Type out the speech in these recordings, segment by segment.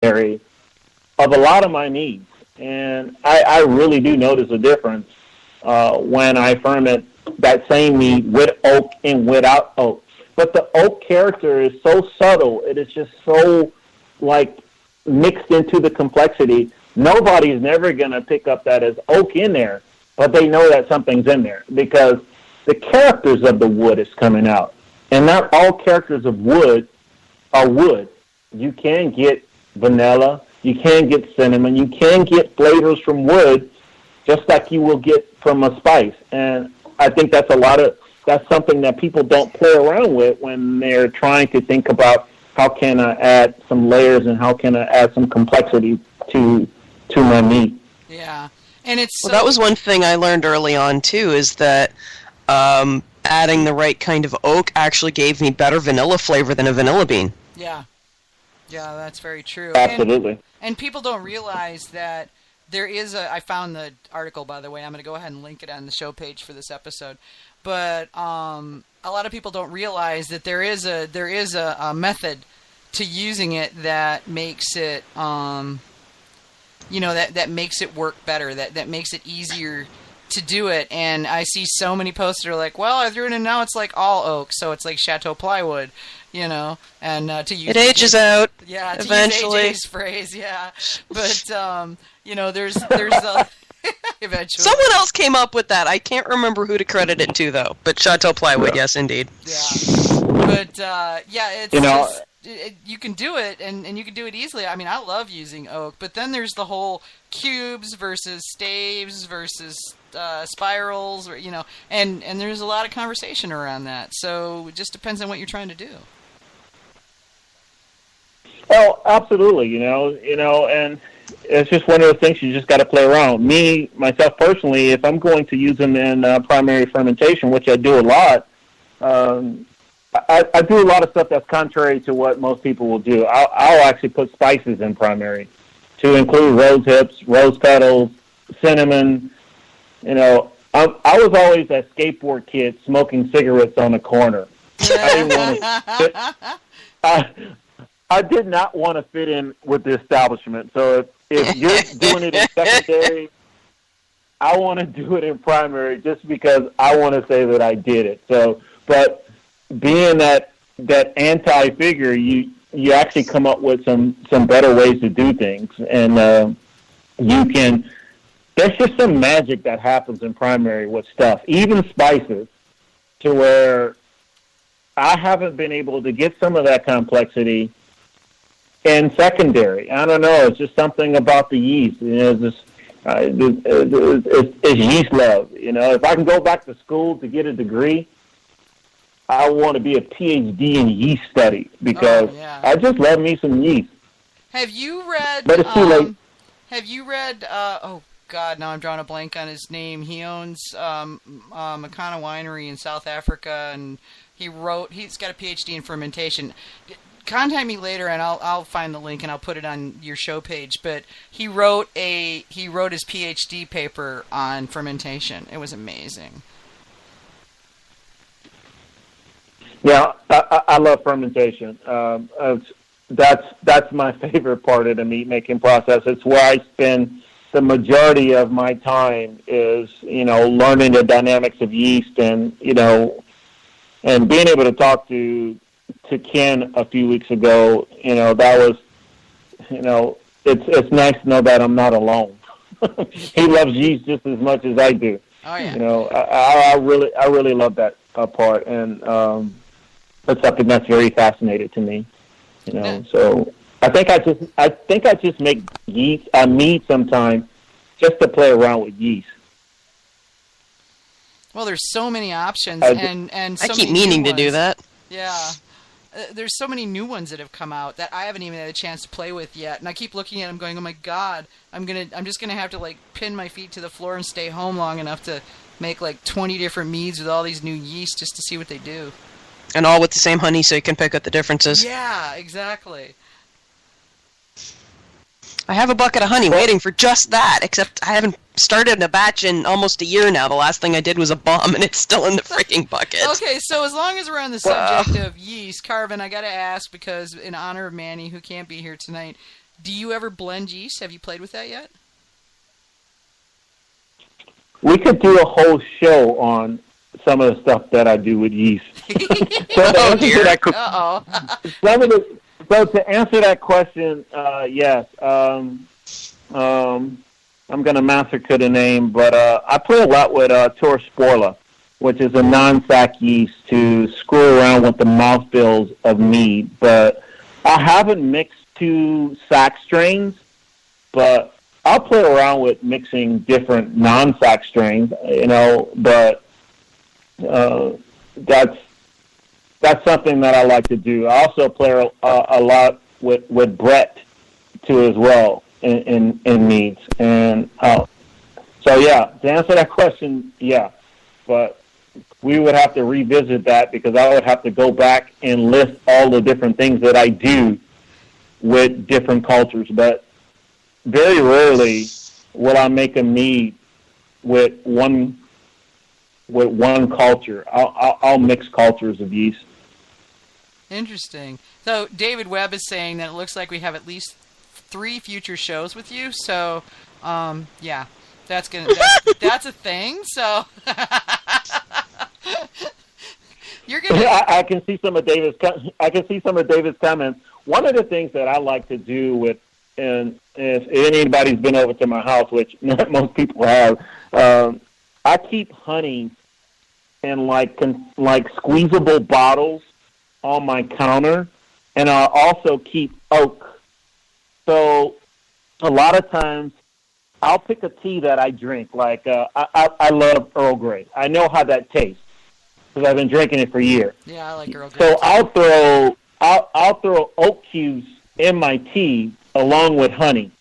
secondary of a lot of my meads. And I really do notice a difference when I ferment that same mead with oak and without oak. But the oak character is so subtle. It is just so, like, mixed into the complexity. Nobody's never going to pick up that as oak in there, but they know that something's in there because the characters of the wood is coming out. And not all characters of wood are wood. You can get vanilla. You can get cinnamon. You can get flavors from wood just like you will get from a spice. And I think that's something that people don't play around with when they're trying to think about how can I add some layers and how can I add some complexity to my meat. Yeah. And it's that was one thing I learned early on too, is that adding the right kind of oak actually gave me better vanilla flavor than a vanilla bean. Yeah. Yeah, that's very true. Absolutely. And people don't realize that there is I found the article, by the way. I'm going to go ahead and link it on the show page for this episode. But a lot of people don't realize that there is a method to using it that makes it that makes it work better, that makes it easier to do it. And I see so many posts that are like, well, I threw it in, now it's like all oak, so it's like chateau plywood, and to use it ages out. Yeah, to eventually. use AJ's phrase, yeah. But there's a eventually. Someone else came up with that. I can't remember who to credit it to though. But chateau plywood, yes, indeed. Yeah, but it's you can do it, and you can do it easily. I mean, I love using oak, but then there's the whole cubes versus staves versus spirals, and there's a lot of conversation around that. So it just depends on what you're trying to do. Well, absolutely, and it's just one of those things you just got to play around. Myself personally, if I'm going to use them in primary fermentation, which I do a lot, I do a lot of stuff that's contrary to what most people will do. I'll actually put spices in primary to include rose hips, rose petals, cinnamon. I was always that skateboard kid smoking cigarettes on the corner. I did not want to fit in with the establishment. So if you're doing it in secondary, I want to do it in primary just because I want to say that I did it. So, but being that anti-figure, you actually come up with some better ways to do things, and there's just some magic that happens in primary with stuff, even spices, to where I haven't been able to get some of that complexity in secondary. I don't know, it's just something about the yeast. It's yeast love. If I can go back to school to get a degree, I want to be a PhD in yeast study because I just love me some yeast. Have you read? But it's too late. Have you read? Oh God, now I'm drawing a blank on his name. He owns Makana Winery in South Africa, and he's got a PhD in fermentation. Contact me later, and I'll find the link and I'll put it on your show page. But he wrote his PhD paper on fermentation. It was amazing. Yeah, I love fermentation. That's my favorite part of the meat making process. It's where I spend the majority of my time is, learning the dynamics of yeast and being able to talk to Ken a few weeks ago. That was, it's nice to know that I'm not alone. He loves yeast just as much as I do. Oh yeah. I really love that part, and that's something that's very fascinating to me. So I think I just make yeast mead sometimes just to play around with yeast. Well, there's so many options, and so I keep many meaning new to do ones. that. Yeah. There's so many new ones that have come out that I haven't even had a chance to play with yet, and I keep looking at them going, oh my God, I'm just gonna have to pin my feet to the floor and stay home long enough to make 20 different meads with all these new yeast just to see what they do. And all with the same honey, so you can pick up the differences. Yeah, exactly. I have a bucket of honey waiting for just that, except I haven't started a batch in almost a year now. The last thing I did was a bomb, and it's still in the freaking bucket. Okay, so as long as we're on the subject of yeast, Carvin, I got to ask, because in honor of Manny, who can't be here tonight, Do you ever blend yeast? Have you played with that yet? We could do a whole show on some of the stuff that I do with yeast. So to answer that, so to answer that question, yes. I'm going to massacre the name, but I play a lot with Tor Sporla, which is a non-sack yeast to screw around with the mouthfeels of mead. But I haven't mixed two sack strains, but I'll play around with mixing different non-sack strains, but that's something that I like to do. I also play a lot with Brett, too, as well. In meads, and so yeah, to answer that question, yeah, but we would have to revisit that because I would have to go back and list all the different things that I do with different cultures, but very rarely will I make a mead with one culture. I'll mix cultures of yeast. Interesting. So David Webb is saying that it looks like we have at least 3 future shows with you, so yeah, that's a thing. So you're gonna. I can see some of David's. I can see some of David's comments. One of the things that I like to do with, and if anybody's been over to my house, which not most people have, I keep honey in like squeezable bottles on my counter, and I also keep oak. So a lot of times I'll pick a tea that I drink. Like I love Earl Grey. I know how that tastes because I've been drinking it for years. Yeah, I like Earl Grey. So I'll throw oak cubes in my tea along with honey,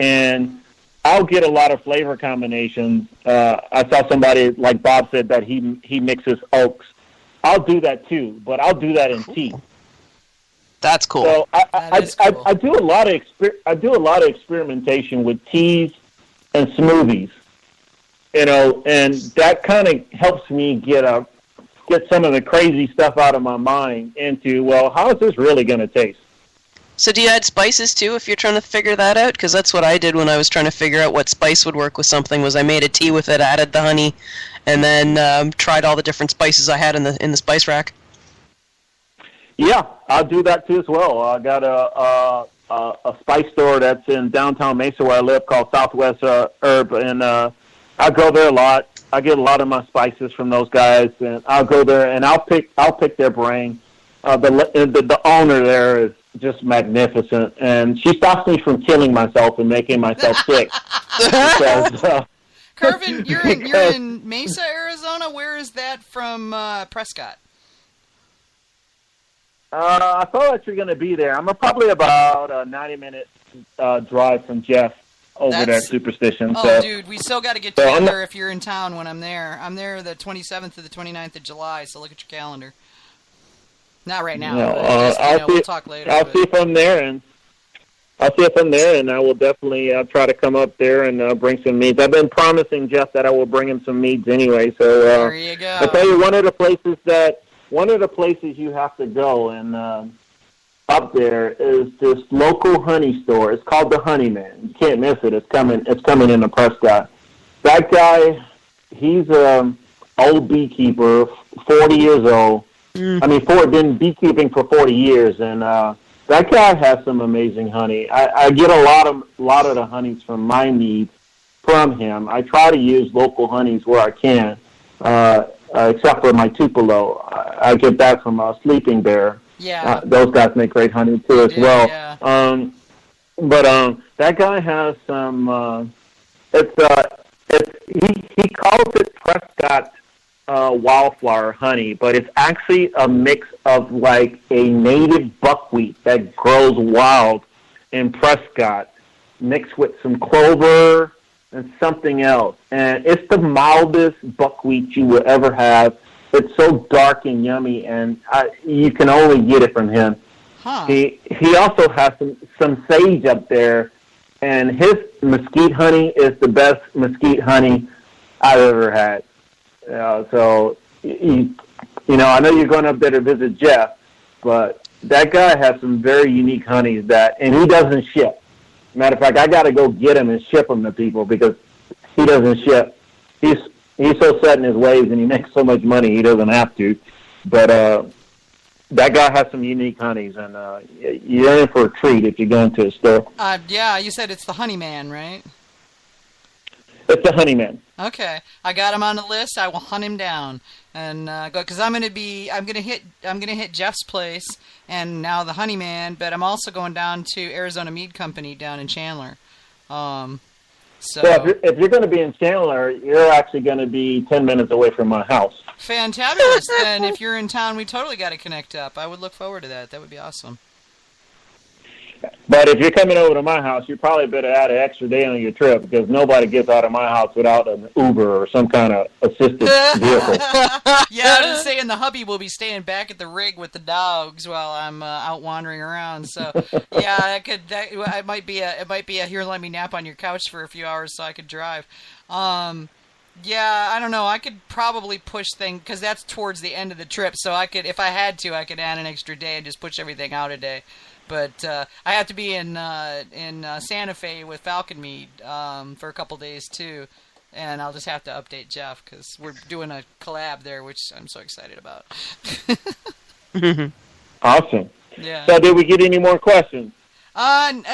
and I'll get a lot of flavor combinations. I saw somebody like Bob said that he mixes oaks. I'll do that too, but I'll do that in tea. That's cool. So cool. I do a lot of experimentation with teas and smoothies, and that kind of helps me get some of the crazy stuff out of my mind into, well, how is this really going to taste? So do you add spices too if you're trying to figure that out? Because that's what I did when I was trying to figure out what spice would work with something. Was I made a tea with it, added the honey, and then tried all the different spices I had in the spice rack. Yeah, I'll do that too as well. I got a spice store that's in downtown Mesa where I live called Southwest Herb, and I go there a lot. I get a lot of my spices from those guys, and I'll go there and I'll pick their brain. The owner there is just magnificent, and she stops me from killing myself and making myself sick. Because, Carvin, you're in Mesa, Arizona. Where is that from Prescott? I thought that you're going to be there. I'm probably about a 90-minute drive from Jeff over there at Superstition. Oh, so, dude, we still got to get together if you're in town when I'm there. I'm there the 27th to the 29th of July, so look at your calendar. Not right now. We'll talk later. I'll see if I'm there, and I will definitely try to come up there and bring some meads. I've been promising Jeff that I will bring him some meads anyway. So there you go. I'll tell you one of the places you have to go and up there is this local honey store. It's called the Honey Man. You can't miss it. It's coming into Prescott. That guy, he's an old beekeeper, 40 years old. Been beekeeping for 40 years, and that guy has some amazing honey. I get a lot of the honeys from my mead from him. I try to use local honeys where I can, except for my Tupelo. I get that from Sleeping Bear. Yeah. Those guys make great honey too as well. Yeah. But that guy has some. He calls it Prescott wildflower honey, but it's actually a mix of like a native buckwheat that grows wild in Prescott, mixed with some clover and something else. And it's the mildest buckwheat you will ever have. It's so dark and yummy, and you can only get it from him. Huh. He also has some sage up there, and his mesquite honey is the best mesquite honey I've ever had. So, I know you're going up there to visit Jeff, but that guy has some very unique honeys and he doesn't ship. Matter of fact, I got to go get him and ship them to people because he doesn't ship. He's so set in his ways and he makes so much money he doesn't have to. But that guy has some unique honeys, and you're in for a treat if you go into a store. Yeah, you said it's the Honey Man, right? It's the Honey Man. Okay, I got him on the list. I will hunt him down and go because I'm gonna hit Jeff's place and now the Honey Man, but I'm also going down to Arizona Mead Company down in Chandler. So if you're going to be in Chandler, you're actually going to be 10 minutes away from my house. Fantabulous. Then if you're in town, we totally got to connect up. I would look forward to that. That would be awesome. But if you're coming over to my house, you probably better add an extra day on your trip because nobody gets out of my house without an Uber or some kind of assisted vehicle. Yeah, I was saying the hubby will be staying back at the rig with the dogs while I'm out wandering around. So yeah, it might be a here, let me nap on your couch for a few hours so I could drive. Yeah, I don't know. I could probably push things because that's towards the end of the trip. So I could, if I had to, I could add an extra day and just push everything out a day. But I have to be in Santa Fe with Falcon Mead for a couple days too, and I'll just have to update Jeff because we're doing a collab there, which I'm so excited about. Awesome. Yeah. So, did we get any more questions?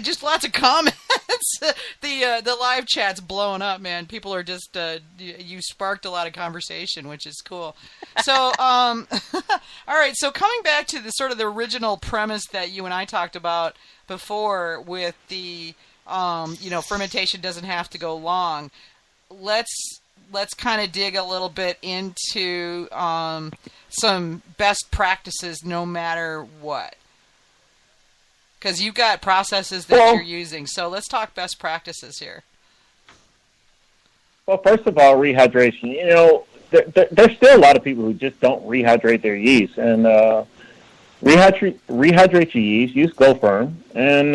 Just lots of comments. The live chat's blowing up, man. People are just you sparked a lot of conversation, which is cool. So, all right. So coming back to the sort of the original premise that you and I talked about before, with the fermentation doesn't have to go long. Let's kind of dig a little bit into some best practices, no matter what. Because you've got processes that you're using. So let's talk best practices here. Well, first of all, rehydration. There's still a lot of people who just don't rehydrate their yeast. And rehydrate your yeast, use Go Firm, and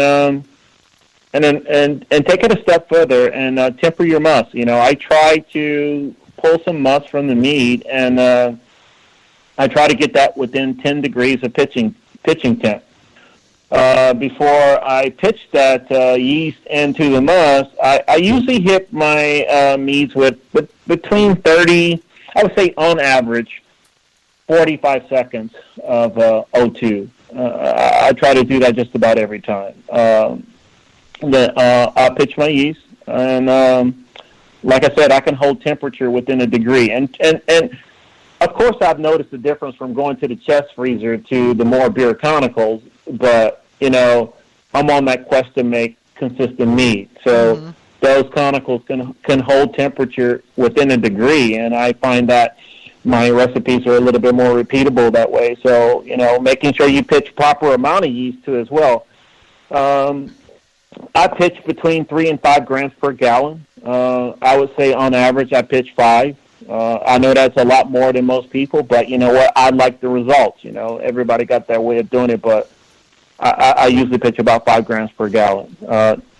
take it a step further and temper your must. I try to pull some must from the mead, and I try to get that within 10 degrees of pitching temp. Before I pitch that yeast into the must, I usually hit my meads with between 30, I would say on average, 45 seconds of O2. I try to do that just about every time. Then I'll pitch my yeast, and like I said, I can hold temperature within a degree. And of course, I've noticed the difference from going to the chest freezer to the more beer conicals, but I'm on that quest to make consistent mead. So those conicals can hold temperature within a degree, and I find that my recipes are a little bit more repeatable that way. So, making sure you pitch proper amount of yeast too as well. I pitch between 3 and 5 grams per gallon. I would say on average I pitch 5. I know that's a lot more than most people, but you know what? I like the results. Everybody got their way of doing it, but I usually pitch about 5 grams per gallon.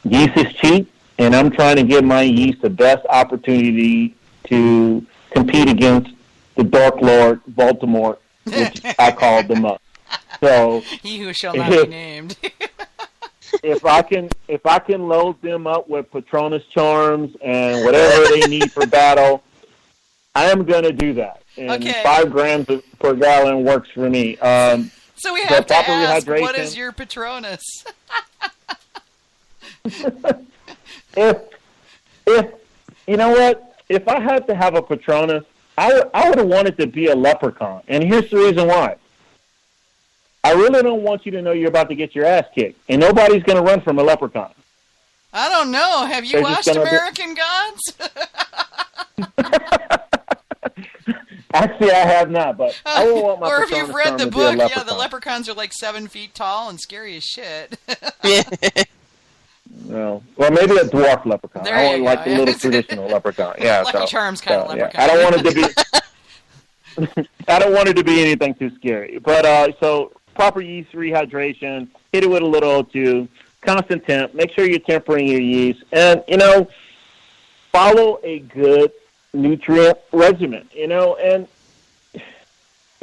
Yeast is cheap, and I'm trying to give my yeast the best opportunity to compete against the Dark Lord Baltimore, which I call the must. So he who shall not be named. if I can load them up with Patronus charms and whatever they need for battle, I am going to do that. And 5 grams per gallon works for me. So we have to ask, what is your Patronus? if you know what? If I had to have a Patronus, I would have wanted to be a leprechaun. And here's the reason why. I really don't want you to know you're about to get your ass kicked. And nobody's going to run from a leprechaun. I don't know. Have you watched American Gods? Actually, I have not, but I will want my Or if Patronus you've read the book, the leprechaun. leprechauns are like 7 feet tall and scary as shit. No. Well, maybe a dwarf leprechaun. There I you want go. like the little traditional leprechaun. Yeah, Lucky Charms kind of leprechaun. Yeah. I don't want it to be. I don't want it to be anything too scary. But so proper yeast rehydration, hit it with a little O2, constant temp. Make sure you're tempering your yeast, and follow a good nutrient regimen. And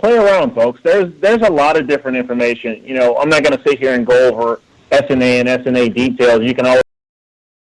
play around, folks. There's a lot of different information. I'm not going to sit here and go over SNA and SNA details. You can always